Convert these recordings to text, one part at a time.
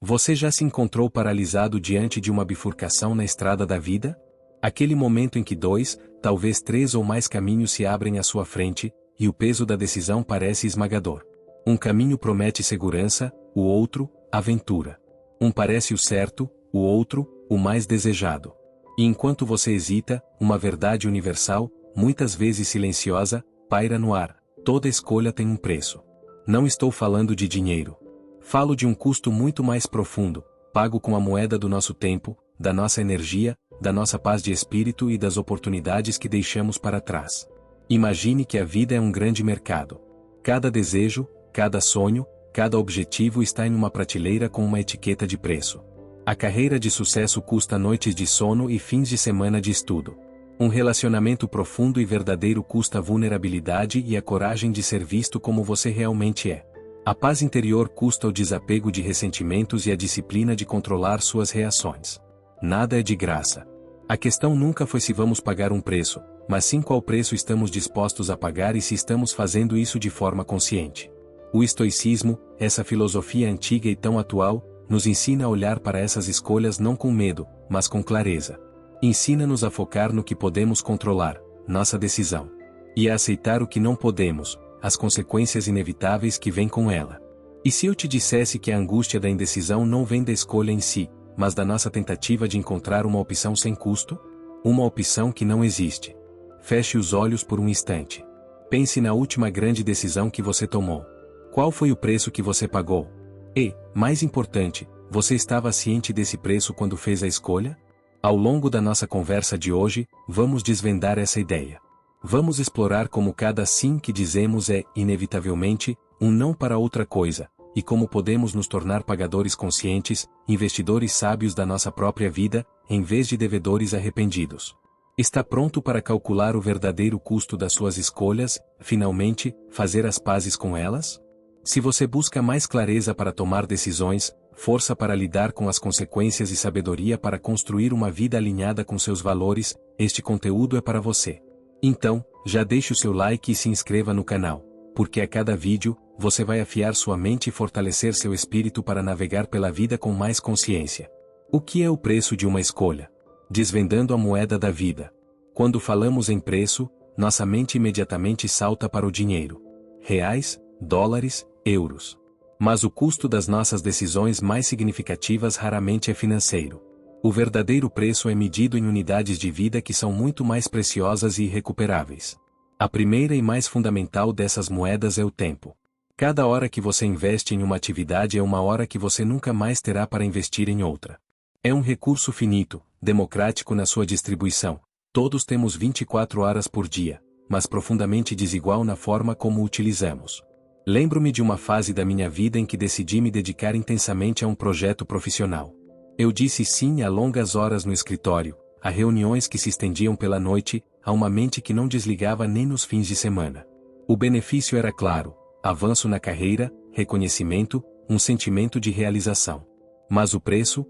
Você já se encontrou paralisado diante de uma bifurcação na estrada da vida? Aquele momento em que dois, talvez três ou mais caminhos se abrem à sua frente, e o peso da decisão parece esmagador. Um caminho promete segurança, o outro, aventura. Um parece o certo, o outro, o mais desejado. E enquanto você hesita, uma verdade universal, muitas vezes silenciosa, paira no ar. Toda escolha tem um preço. Não estou falando de dinheiro. Falo de um custo muito mais profundo, pago com a moeda do nosso tempo, da nossa energia, da nossa paz de espírito e das oportunidades que deixamos para trás. Imagine que a vida é um grande mercado. Cada desejo, cada sonho, cada objetivo está em uma prateleira com uma etiqueta de preço. A carreira de sucesso custa noites de sono e fins de semana de estudo. Um relacionamento profundo e verdadeiro custa a vulnerabilidade e a coragem de ser visto como você realmente é. A paz interior custa o desapego de ressentimentos e a disciplina de controlar suas reações. Nada é de graça. A questão nunca foi se vamos pagar um preço, mas sim qual preço estamos dispostos a pagar e se estamos fazendo isso de forma consciente. O estoicismo, essa filosofia antiga e tão atual, nos ensina a olhar para essas escolhas não com medo, mas com clareza. Ensina-nos a focar no que podemos controlar, nossa decisão. E a aceitar o que não podemos, as consequências inevitáveis que vêm com ela. E se eu te dissesse que a angústia da indecisão não vem da escolha em si, mas da nossa tentativa de encontrar uma opção sem custo? Uma opção que não existe. Feche os olhos por um instante. Pense na última grande decisão que você tomou. Qual foi o preço que você pagou? E, mais importante, você estava ciente desse preço quando fez a escolha? Ao longo da nossa conversa de hoje, vamos desvendar essa ideia. Vamos explorar como cada sim que dizemos é, inevitavelmente, um não para outra coisa, e como podemos nos tornar pagadores conscientes, investidores sábios da nossa própria vida, em vez de devedores arrependidos. Está pronto para calcular o verdadeiro custo das suas escolhas, finalmente, fazer as pazes com elas? Se você busca mais clareza para tomar decisões, força para lidar com as consequências e sabedoria para construir uma vida alinhada com seus valores, este conteúdo é para você. Então, já deixe o seu like e se inscreva no canal, porque a cada vídeo, você vai afiar sua mente e fortalecer seu espírito para navegar pela vida com mais consciência. O que é o preço de uma escolha? Desvendando a moeda da vida. Quando falamos em preço, nossa mente imediatamente salta para o dinheiro. Reais, dólares, euros. Mas o custo das nossas decisões mais significativas raramente é financeiro. O verdadeiro preço é medido em unidades de vida que são muito mais preciosas e irrecuperáveis. A primeira e mais fundamental dessas moedas é o tempo. Cada hora que você investe em uma atividade é uma hora que você nunca mais terá para investir em outra. É um recurso finito, democrático na sua distribuição. Todos temos 24 horas por dia, mas profundamente desigual na forma como o utilizamos. Lembro-me de uma fase da minha vida em que decidi me dedicar intensamente a um projeto profissional. Eu disse sim a longas horas no escritório, a reuniões que se estendiam pela noite, a uma mente que não desligava nem nos fins de semana. O benefício era claro: avanço na carreira, reconhecimento, um sentimento de realização. Mas o preço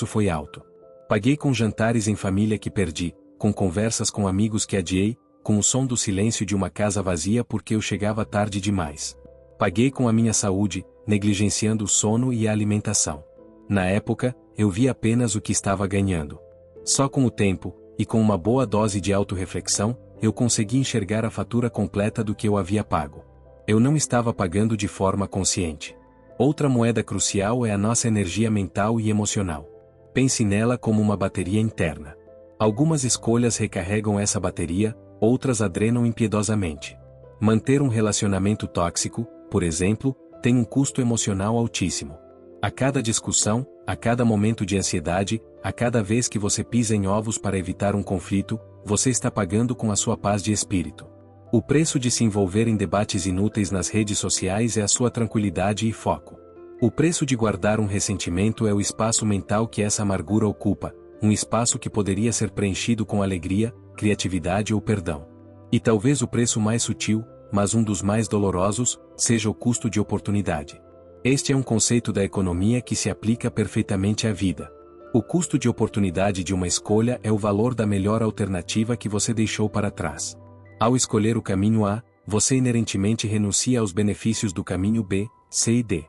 foi alto. Paguei com jantares em família que perdi, com conversas com amigos que adiei, com o som do silêncio de uma casa vazia porque eu chegava tarde demais. Paguei com a minha saúde, negligenciando o sono e a alimentação. Na época, eu vi apenas o que estava ganhando. Só com o tempo, e com uma boa dose de autorreflexão, eu consegui enxergar a fatura completa do que eu havia pago. Eu não estava pagando de forma consciente. Outra moeda crucial é a nossa energia mental e emocional. Pense nela como uma bateria interna. Algumas escolhas recarregam essa bateria, outras a drenam impiedosamente. Manter um relacionamento tóxico, por exemplo, tem um custo emocional altíssimo. A cada discussão, a cada momento de ansiedade, a cada vez que você pisa em ovos para evitar um conflito, você está pagando com a sua paz de espírito. O preço de se envolver em debates inúteis nas redes sociais é a sua tranquilidade e foco. O preço de guardar um ressentimento é o espaço mental que essa amargura ocupa, um espaço que poderia ser preenchido com alegria, criatividade ou perdão. E talvez o preço mais sutil, mas um dos mais dolorosos, seja o custo de oportunidade. Este é um conceito da economia que se aplica perfeitamente à vida. O custo de oportunidade de uma escolha é o valor da melhor alternativa que você deixou para trás. Ao escolher o caminho A, você inerentemente renuncia aos benefícios do caminho B, C e D.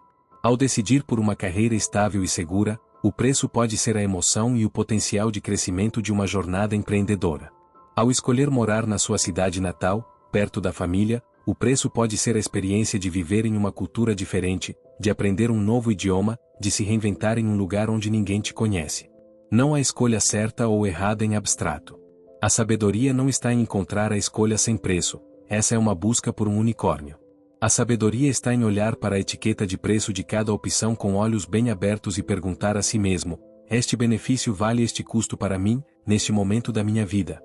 Ao decidir por uma carreira estável e segura, o preço pode ser a emoção e o potencial de crescimento de uma jornada empreendedora. Ao escolher morar na sua cidade natal, perto da família, o preço pode ser a experiência de viver em uma cultura diferente, de aprender um novo idioma, de se reinventar em um lugar onde ninguém te conhece. Não há escolha certa ou errada em abstrato. A sabedoria não está em encontrar a escolha sem preço, essa é uma busca por um unicórnio. A sabedoria está em olhar para a etiqueta de preço de cada opção com olhos bem abertos e perguntar a si mesmo: este benefício vale este custo para mim, neste momento da minha vida?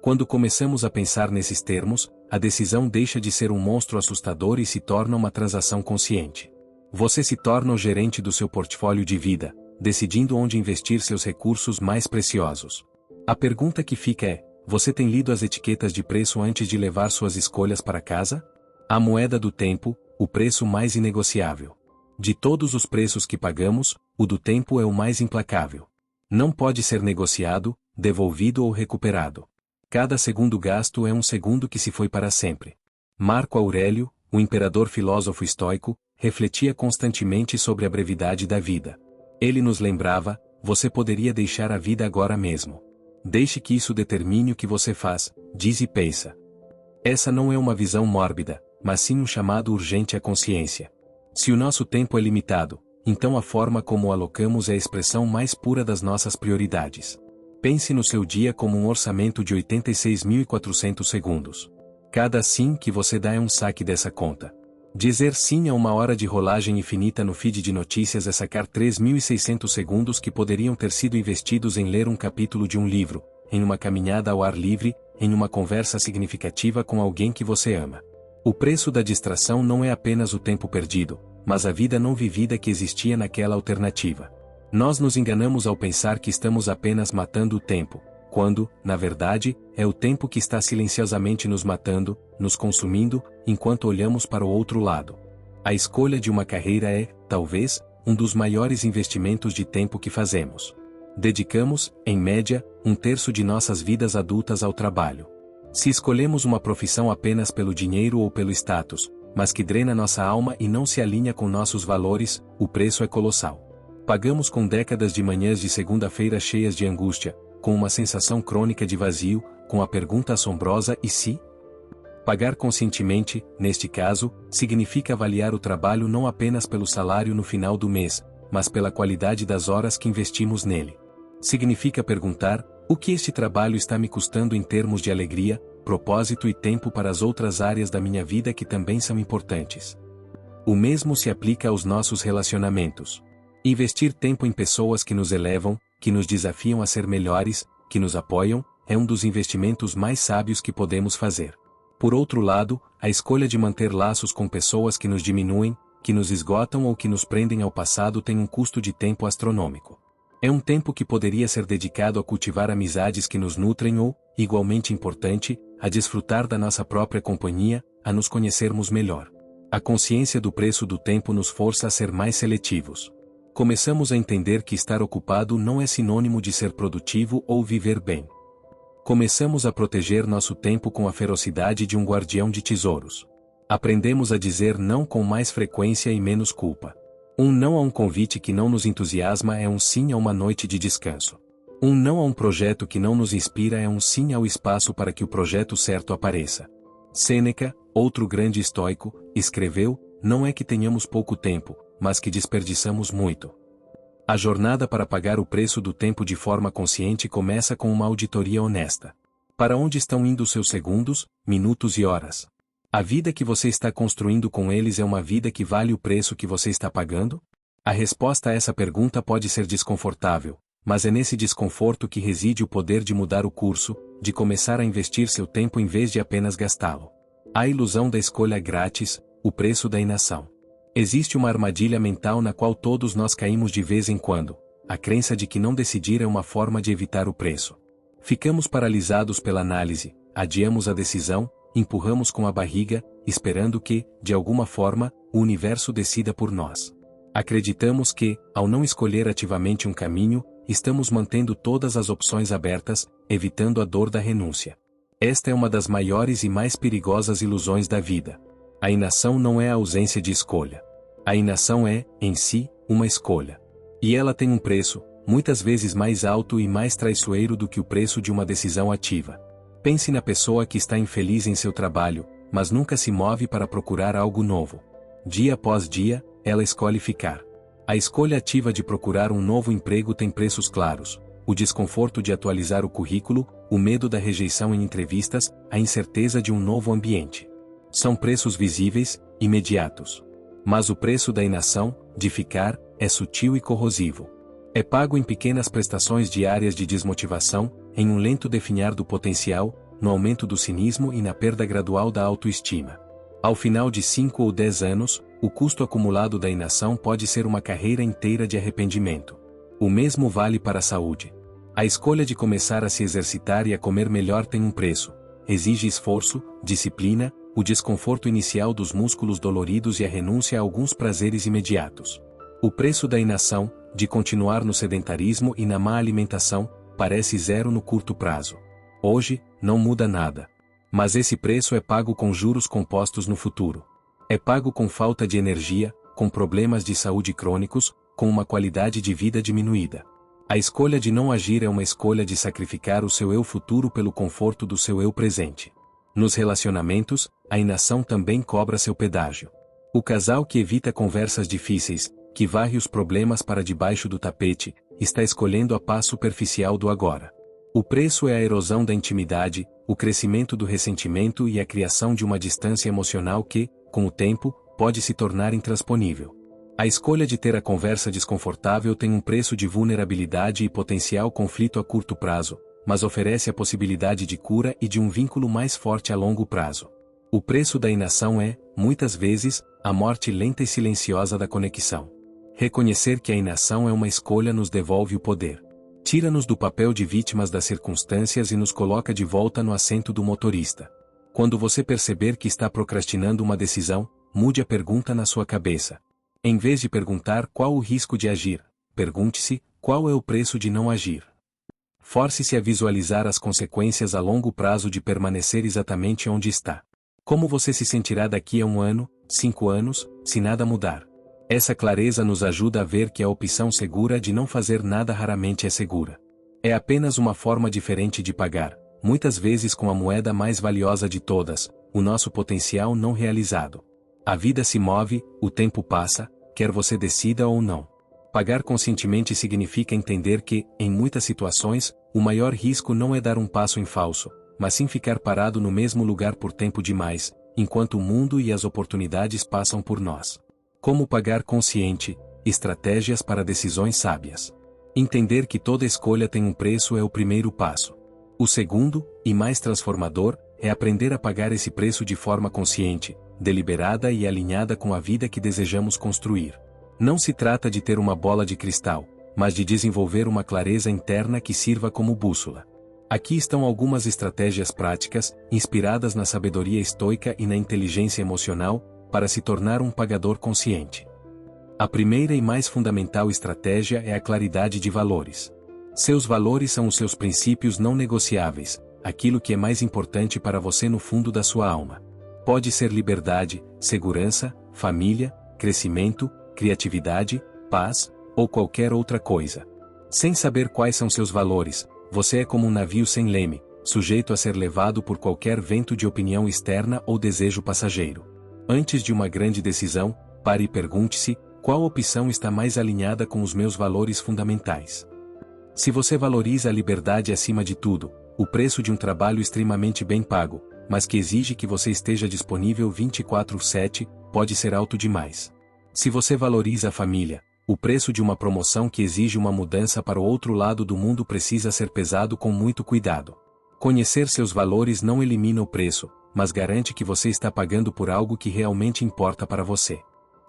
Quando começamos a pensar nesses termos, a decisão deixa de ser um monstro assustador e se torna uma transação consciente. Você se torna o gerente do seu portfólio de vida, decidindo onde investir seus recursos mais preciosos. A pergunta que fica é: você tem lido as etiquetas de preço antes de levar suas escolhas para casa? A moeda do tempo, o preço mais inegociável. De todos os preços que pagamos, o do tempo é o mais implacável. Não pode ser negociado, devolvido ou recuperado. Cada segundo gasto é um segundo que se foi para sempre. Marco Aurélio, o imperador filósofo estoico, refletia constantemente sobre a brevidade da vida. Ele nos lembrava: você poderia deixar a vida agora mesmo. Deixe que isso determine o que você faz, diz e pensa. Essa não é uma visão mórbida, mas sim um chamado urgente à consciência. Se o nosso tempo é limitado, então a forma como o alocamos é a expressão mais pura das nossas prioridades. Pense no seu dia como um orçamento de 86.400 segundos. Cada sim que você dá é um saque dessa conta. Dizer sim a uma hora de rolagem infinita no feed de notícias é sacar 3.600 segundos que poderiam ter sido investidos em ler um capítulo de um livro, em uma caminhada ao ar livre, em uma conversa significativa com alguém que você ama. O preço da distração não é apenas o tempo perdido, mas a vida não vivida que existia naquela alternativa. Nós nos enganamos ao pensar que estamos apenas matando o tempo, quando, na verdade, é o tempo que está silenciosamente nos matando, nos consumindo, enquanto olhamos para o outro lado. A escolha de uma carreira é, talvez, um dos maiores investimentos de tempo que fazemos. Dedicamos, em média, 1/3 de nossas vidas adultas ao trabalho. Se escolhemos uma profissão apenas pelo dinheiro ou pelo status, mas que drena nossa alma e não se alinha com nossos valores, o preço é colossal. Pagamos com décadas de manhãs de segunda-feira cheias de angústia, com uma sensação crônica de vazio, com a pergunta assombrosa: e se? Pagar conscientemente, neste caso, significa avaliar o trabalho não apenas pelo salário no final do mês, mas pela qualidade das horas que investimos nele. Significa perguntar: o que este trabalho está me custando em termos de alegria, propósito e tempo para as outras áreas da minha vida que também são importantes. O mesmo se aplica aos nossos relacionamentos. Investir tempo em pessoas que nos elevam, que nos desafiam a ser melhores, que nos apoiam, é um dos investimentos mais sábios que podemos fazer. Por outro lado, a escolha de manter laços com pessoas que nos diminuem, que nos esgotam ou que nos prendem ao passado tem um custo de tempo astronômico. É um tempo que poderia ser dedicado a cultivar amizades que nos nutrem ou, igualmente importante, a desfrutar da nossa própria companhia, a nos conhecermos melhor. A consciência do preço do tempo nos força a ser mais seletivos. Começamos a entender que estar ocupado não é sinônimo de ser produtivo ou viver bem. Começamos a proteger nosso tempo com a ferocidade de um guardião de tesouros. Aprendemos a dizer não com mais frequência e menos culpa. Um não a um convite que não nos entusiasma é um sim a uma noite de descanso. Um não a um projeto que não nos inspira é um sim ao espaço para que o projeto certo apareça. Sêneca, outro grande estoico, escreveu: não é que tenhamos pouco tempo, mas que desperdiçamos muito. A jornada para pagar o preço do tempo de forma consciente começa com uma auditoria honesta. Para onde estão indo seus segundos, minutos e horas? A vida que você está construindo com eles é uma vida que vale o preço que você está pagando? A resposta a essa pergunta pode ser desconfortável, mas é nesse desconforto que reside o poder de mudar o curso, de começar a investir seu tempo em vez de apenas gastá-lo. A ilusão da escolha grátis, o preço da inação. Existe uma armadilha mental na qual todos nós caímos de vez em quando: a crença de que não decidir é uma forma de evitar o preço. Ficamos paralisados pela análise, adiamos a decisão, empurramos com a barriga, esperando que, de alguma forma, o universo decida por nós. Acreditamos que, ao não escolher ativamente um caminho, estamos mantendo todas as opções abertas, evitando a dor da renúncia. Esta é uma das maiores e mais perigosas ilusões da vida. A inação não é a ausência de escolha. A inação é, em si, uma escolha. E ela tem um preço, muitas vezes mais alto e mais traiçoeiro do que o preço de uma decisão ativa. Pense na pessoa que está infeliz em seu trabalho, mas nunca se move para procurar algo novo. Dia após dia, ela escolhe ficar. A escolha ativa de procurar um novo emprego tem preços claros: o desconforto de atualizar o currículo, o medo da rejeição em entrevistas, a incerteza de um novo ambiente. São preços visíveis, imediatos. Mas o preço da inação, de ficar, é sutil e corrosivo. É pago em pequenas prestações diárias de desmotivação, em um lento definhar do potencial, no aumento do cinismo e na perda gradual da autoestima. Ao final de 5 ou 10 anos, o custo acumulado da inação pode ser uma carreira inteira de arrependimento. O mesmo vale para a saúde. A escolha de começar a se exercitar e a comer melhor tem um preço. Exige esforço, disciplina, o desconforto inicial dos músculos doloridos e a renúncia a alguns prazeres imediatos. O preço da inação, de continuar no sedentarismo e na má alimentação, parece zero no curto prazo. Hoje, não muda nada. Mas esse preço é pago com juros compostos no futuro. É pago com falta de energia, com problemas de saúde crônicos, com uma qualidade de vida diminuída. A escolha de não agir é uma escolha de sacrificar o seu eu futuro pelo conforto do seu eu presente. Nos relacionamentos, a inação também cobra seu pedágio. O casal que evita conversas difíceis, que varre os problemas para debaixo do tapete, está escolhendo a paz superficial do agora. O preço é a erosão da intimidade, o crescimento do ressentimento e a criação de uma distância emocional que, com o tempo, pode se tornar intransponível. A escolha de ter a conversa desconfortável tem um preço de vulnerabilidade e potencial conflito a curto prazo, mas oferece a possibilidade de cura e de um vínculo mais forte a longo prazo. O preço da inação é, muitas vezes, a morte lenta e silenciosa da conexão. Reconhecer que a inação é uma escolha nos devolve o poder. Tira-nos do papel de vítimas das circunstâncias e nos coloca de volta no assento do motorista. Quando você perceber que está procrastinando uma decisão, mude a pergunta na sua cabeça. Em vez de perguntar qual o risco de agir, pergunte-se qual é o preço de não agir. Force-se a visualizar as consequências a longo prazo de permanecer exatamente onde está. Como você se sentirá daqui a 1 ano, 5 anos, se nada mudar? Essa clareza nos ajuda a ver que a opção segura de não fazer nada raramente é segura. É apenas uma forma diferente de pagar, muitas vezes com a moeda mais valiosa de todas, o nosso potencial não realizado. A vida se move, o tempo passa, quer você decida ou não. Pagar conscientemente significa entender que, em muitas situações, o maior risco não é dar um passo em falso, mas sim ficar parado no mesmo lugar por tempo demais, enquanto o mundo e as oportunidades passam por nós. Como pagar consciente? Estratégias para decisões sábias. Entender que toda escolha tem um preço é o primeiro passo. O segundo, e mais transformador, é aprender a pagar esse preço de forma consciente, deliberada e alinhada com a vida que desejamos construir. Não se trata de ter uma bola de cristal, mas de desenvolver uma clareza interna que sirva como bússola. Aqui estão algumas estratégias práticas, inspiradas na sabedoria estoica e na inteligência emocional, para se tornar um pagador consciente. A primeira e mais fundamental estratégia é a claridade de valores. Seus valores são os seus princípios não negociáveis, aquilo que é mais importante para você no fundo da sua alma. Pode ser liberdade, segurança, família, crescimento, criatividade, paz, ou qualquer outra coisa. Sem saber quais são seus valores, você é como um navio sem leme, sujeito a ser levado por qualquer vento de opinião externa ou desejo passageiro. Antes de uma grande decisão, pare e pergunte-se, qual opção está mais alinhada com os meus valores fundamentais? Se você valoriza a liberdade acima de tudo, o preço de um trabalho extremamente bem pago, mas que exige que você esteja disponível 24/7, pode ser alto demais. Se você valoriza a família, o preço de uma promoção que exige uma mudança para o outro lado do mundo precisa ser pesado com muito cuidado. Conhecer seus valores não elimina o preço, mas garante que você está pagando por algo que realmente importa para você.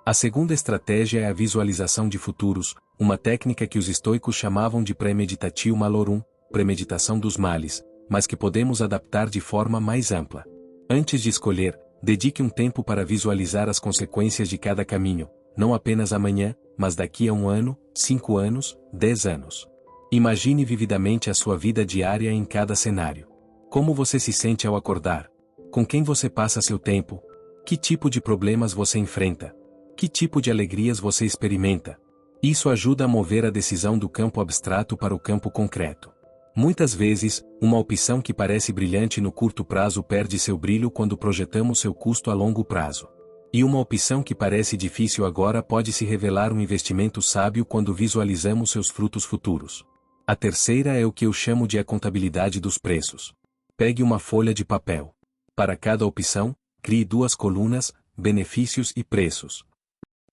A segunda estratégia é a visualização de futuros, uma técnica que os estoicos chamavam de premeditatio malorum, premeditação dos males, mas que podemos adaptar de forma mais ampla. Antes de escolher, dedique um tempo para visualizar as consequências de cada caminho, não apenas amanhã, mas daqui a 1 ano, 5 anos, 10 anos. Imagine vividamente a sua vida diária em cada cenário. Como você se sente ao acordar? Com quem você passa seu tempo? Que tipo de problemas você enfrenta? Que tipo de alegrias você experimenta? Isso ajuda a mover a decisão do campo abstrato para o campo concreto. Muitas vezes, uma opção que parece brilhante no curto prazo perde seu brilho quando projetamos seu custo a longo prazo. E uma opção que parece difícil agora pode se revelar um investimento sábio quando visualizamos seus frutos futuros. A terceira é o que eu chamo de a contabilidade dos preços. Pegue uma folha de papel. Para cada opção, crie 2 colunas, benefícios e preços.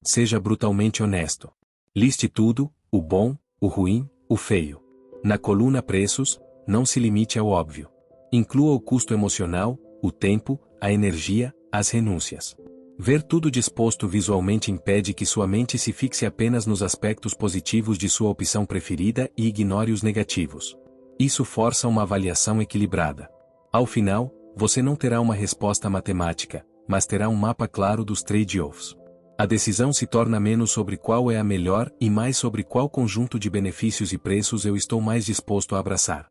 Seja brutalmente honesto. Liste tudo, o bom, o ruim, o feio. Na coluna preços, não se limite ao óbvio. Inclua o custo emocional, o tempo, a energia, as renúncias. Ver tudo disposto visualmente impede que sua mente se fixe apenas nos aspectos positivos de sua opção preferida e ignore os negativos. Isso força uma avaliação equilibrada. Ao final, você não terá uma resposta matemática, mas terá um mapa claro dos trade-offs. A decisão se torna menos sobre qual é a melhor e mais sobre qual conjunto de benefícios e preços eu estou mais disposto a abraçar.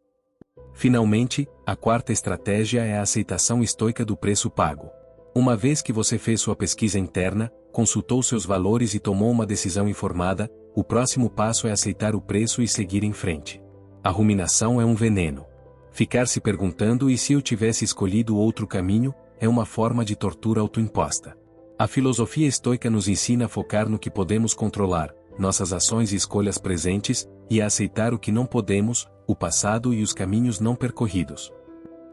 Finalmente, a quarta estratégia é a aceitação estoica do preço pago. Uma vez que você fez sua pesquisa interna, consultou seus valores e tomou uma decisão informada, o próximo passo é aceitar o preço e seguir em frente. A ruminação é um veneno. Ficar se perguntando "e se eu tivesse escolhido outro caminho?" é uma forma de tortura autoimposta. A filosofia estoica nos ensina a focar no que podemos controlar, nossas ações e escolhas presentes, e a aceitar o que não podemos, o passado e os caminhos não percorridos.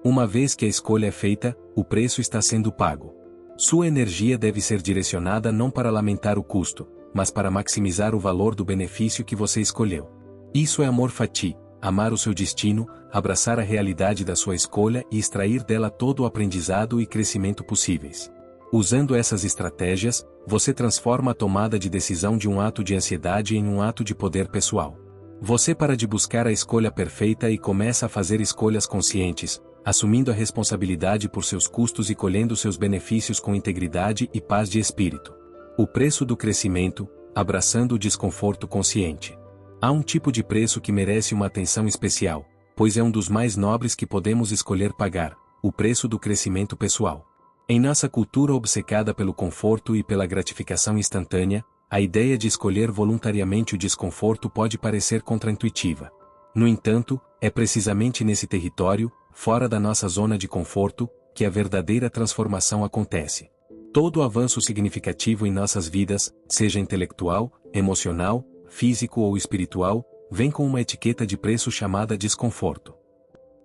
Uma vez que a escolha é feita, o preço está sendo pago. Sua energia deve ser direcionada não para lamentar o custo, mas para maximizar o valor do benefício que você escolheu. Isso é amor fati, amar o seu destino, abraçar a realidade da sua escolha e extrair dela todo o aprendizado e crescimento possíveis. Usando essas estratégias, você transforma a tomada de decisão de um ato de ansiedade em um ato de poder pessoal. Você para de buscar a escolha perfeita e começa a fazer escolhas conscientes, assumindo a responsabilidade por seus custos e colhendo seus benefícios com integridade e paz de espírito. O preço do crescimento, abraçando o desconforto consciente. Há um tipo de preço que merece uma atenção especial, pois é um dos mais nobres que podemos escolher pagar: o preço do crescimento pessoal. Em nossa cultura obcecada pelo conforto e pela gratificação instantânea, a ideia de escolher voluntariamente o desconforto pode parecer contraintuitiva. No entanto, é precisamente nesse território, fora da nossa zona de conforto, que a verdadeira transformação acontece. Todo avanço significativo em nossas vidas, seja intelectual, emocional, físico ou espiritual, vem com uma etiqueta de preço chamada desconforto.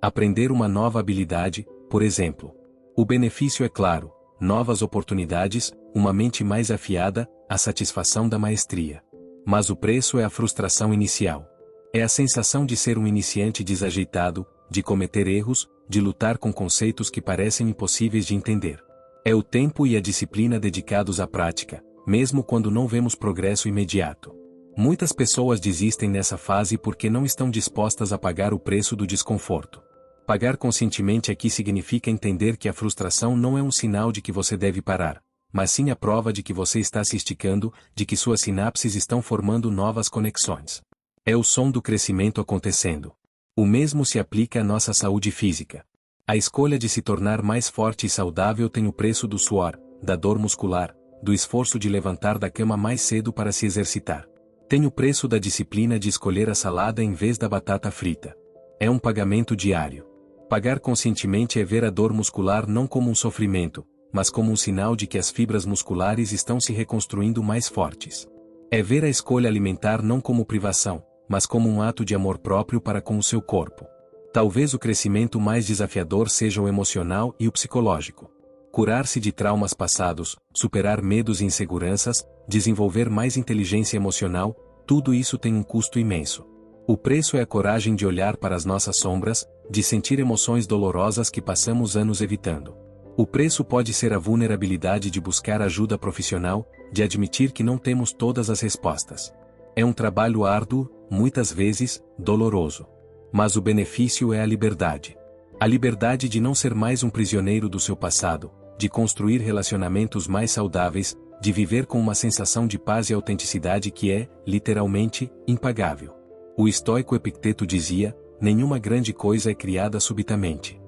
Aprender uma nova habilidade, por exemplo. O benefício é claro: novas oportunidades, uma mente mais afiada, a satisfação da maestria. Mas o preço é a frustração inicial. É a sensação de ser um iniciante desajeitado, de cometer erros, de lutar com conceitos que parecem impossíveis de entender. É o tempo e a disciplina dedicados à prática, mesmo quando não vemos progresso imediato. Muitas pessoas desistem nessa fase porque não estão dispostas a pagar o preço do desconforto. Pagar conscientemente aqui significa entender que a frustração não é um sinal de que você deve parar, mas sim a prova de que você está se esticando, de que suas sinapses estão formando novas conexões. É o som do crescimento acontecendo. O mesmo se aplica à nossa saúde física. A escolha de se tornar mais forte e saudável tem o preço do suor, da dor muscular, do esforço de levantar da cama mais cedo para se exercitar. Tem o preço da disciplina de escolher a salada em vez da batata frita. É um pagamento diário. Pagar conscientemente é ver a dor muscular não como um sofrimento, mas como um sinal de que as fibras musculares estão se reconstruindo mais fortes. É ver a escolha alimentar não como privação, mas como um ato de amor próprio para com o seu corpo. Talvez o crescimento mais desafiador seja o emocional e o psicológico. Curar-se de traumas passados, superar medos e inseguranças, desenvolver mais inteligência emocional, tudo isso tem um custo imenso. O preço é a coragem de olhar para as nossas sombras, de sentir emoções dolorosas que passamos anos evitando. O preço pode ser a vulnerabilidade de buscar ajuda profissional, de admitir que não temos todas as respostas. É um trabalho árduo, muitas vezes, doloroso. Mas o benefício é a liberdade. A liberdade de não ser mais um prisioneiro do seu passado, de construir relacionamentos mais saudáveis, de viver com uma sensação de paz e autenticidade que é, literalmente, impagável. O estoico Epicteto dizia: nenhuma grande coisa é criada subitamente.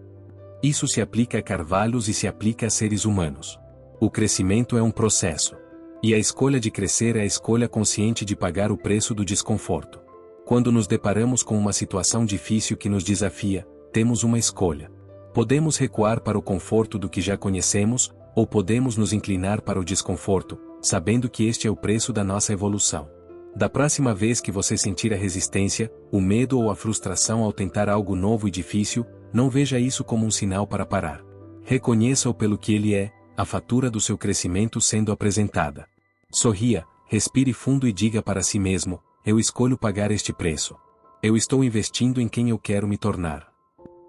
Isso se aplica a carvalhos e se aplica a seres humanos. O crescimento é um processo. E a escolha de crescer é a escolha consciente de pagar o preço do desconforto. Quando nos deparamos com uma situação difícil que nos desafia, temos uma escolha. Podemos recuar para o conforto do que já conhecemos, ou podemos nos inclinar para o desconforto, sabendo que este é o preço da nossa evolução. Da próxima vez que você sentir a resistência, o medo ou a frustração ao tentar algo novo e difícil, não veja isso como um sinal para parar. Reconheça-o pelo que ele é, a fatura do seu crescimento sendo apresentada. Sorria, respire fundo e diga para si mesmo: eu escolho pagar este preço. Eu estou investindo em quem eu quero me tornar.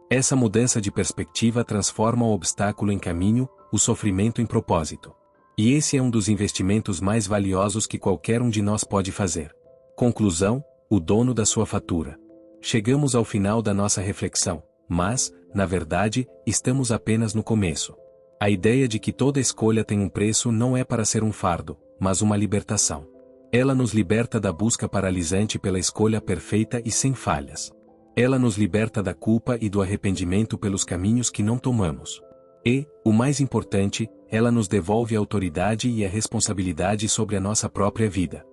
Essa mudança de perspectiva transforma o obstáculo em caminho, o sofrimento em propósito. E esse é um dos investimentos mais valiosos que qualquer um de nós pode fazer. Conclusão: o dono da sua fatura. Chegamos ao final da nossa reflexão, mas, na verdade, estamos apenas no começo. A ideia de que toda escolha tem um preço não é para ser um fardo, mas uma libertação. Ela nos liberta da busca paralisante pela escolha perfeita e sem falhas. Ela nos liberta da culpa e do arrependimento pelos caminhos que não tomamos. E, o mais importante, ela nos devolve a autoridade e a responsabilidade sobre a nossa própria vida.